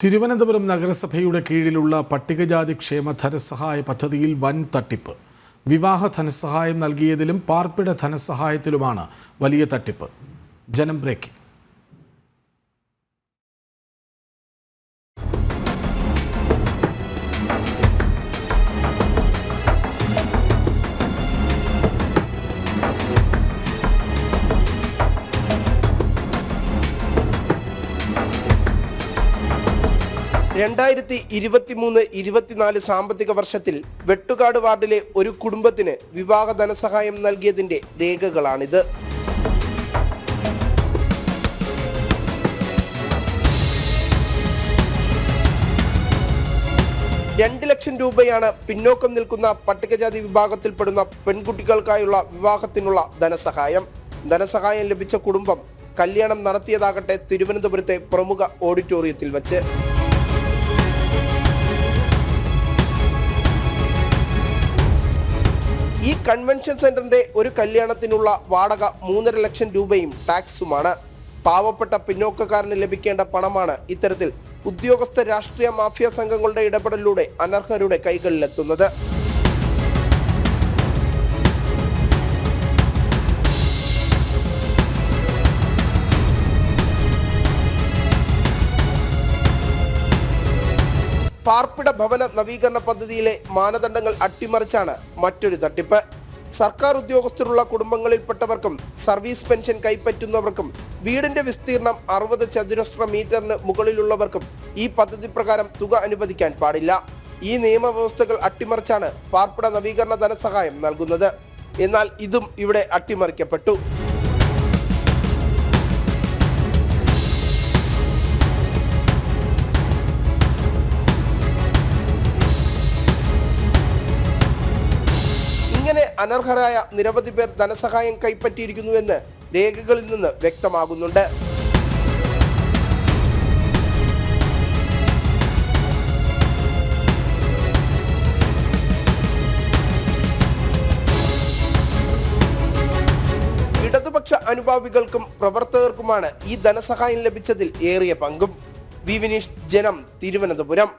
തിരുവനന്തപുരം നഗരസഭയുടെ കീഴിലുള്ള പട്ടികജാതി ക്ഷേമ ധനസഹായ പദ്ധതിയിൽ വൻ തട്ടിപ്പ്. വിവാഹ ധനസഹായം നൽകിയതിലും പാർപ്പിട ധനസഹായത്തിലുമാണ് വലിയ തട്ടിപ്പ്. ജനം ബ്രേക്കിംഗ്. രണ്ടായിരത്തി 23-24 സാമ്പത്തിക വർഷത്തിൽ വെട്ടുകാട് വാർഡിലെ ഒരു കുടുംബത്തിന് വിവാഹ ധനസഹായം നൽകിയതിന്റെ രേഖകളാണിത്. $2 ലക്ഷം രൂപയാണ് പിന്നോക്കം നിൽക്കുന്ന പട്ടികജാതി വിഭാഗത്തിൽപ്പെടുന്ന പെൺകുട്ടികൾക്കായുള്ള വിവാഹത്തിനുള്ള ധനസഹായം. ധനസഹായം ലഭിച്ച കുടുംബം കല്യാണം നടത്തിയതാകട്ടെ തിരുവനന്തപുരത്തെ പ്രമുഖ ഓഡിറ്റോറിയത്തിൽ വച്ച്. ഈ കൺവെൻഷൻ സെന്ററിന്റെ ഒരു കല്യാണത്തിനുള്ള വാടക 3.5 ലക്ഷം രൂപയും ടാക്സുമാണ്. പാവപ്പെട്ട പിന്നോക്കക്കാരന് ലഭിക്കേണ്ട പണമാണ് ഇത്തരത്തിൽ ഉദ്യോഗസ്ഥ രാഷ്ട്രീയ മാഫിയ സംഘങ്ങളുടെ ഇടപെടലിലൂടെ അനർഹരുടെ കൈകളിലെത്തുന്നത്. പാർപ്പിട ഭവന നവീകരണ പദ്ധതിയിലെ മാനദണ്ഡങ്ങൾ അട്ടിമറിച്ചാണ് മറ്റൊരു തട്ടിപ്പ്. സർക്കാർ ഉദ്യോഗസ്ഥരുള്ള കുടുംബങ്ങളിൽപ്പെട്ടവർക്കും സർവീസ് പെൻഷൻ കൈപ്പറ്റുന്നവർക്കും വീടിന്റെ വിസ്തീർണം 60 ചതുരശ്ര മീറ്ററിന് മുകളിലുള്ളവർക്കും ഈ പദ്ധതി പ്രകാരം തുക അനുവദിക്കാൻ പാടില്ല. ഈ നിയമവ്യവസ്ഥകൾ അട്ടിമറിച്ചാണ് പാർപ്പിട നവീകരണ ധനസഹായം നൽകുന്നത്. എന്നാൽ ഇതും ഇവിടെ അട്ടിമറിക്കപ്പെട്ടു. ഇങ്ങനെ അനർഹരായ നിരവധി പേർ ധനസഹായം കൈപ്പറ്റിയിരിക്കുന്നുവെന്ന് രേഖകളിൽ നിന്ന് വ്യക്തമാകുന്നുണ്ട്. ഇടതുപക്ഷ അനുഭാവികൾക്കും പ്രവർത്തകർക്കുമാണ് ഈ ധനസഹായം ലഭിച്ചതിൽ ഏറിയ പങ്കും. വി വിനീഷ്, ജനം, തിരുവനന്തപുരം.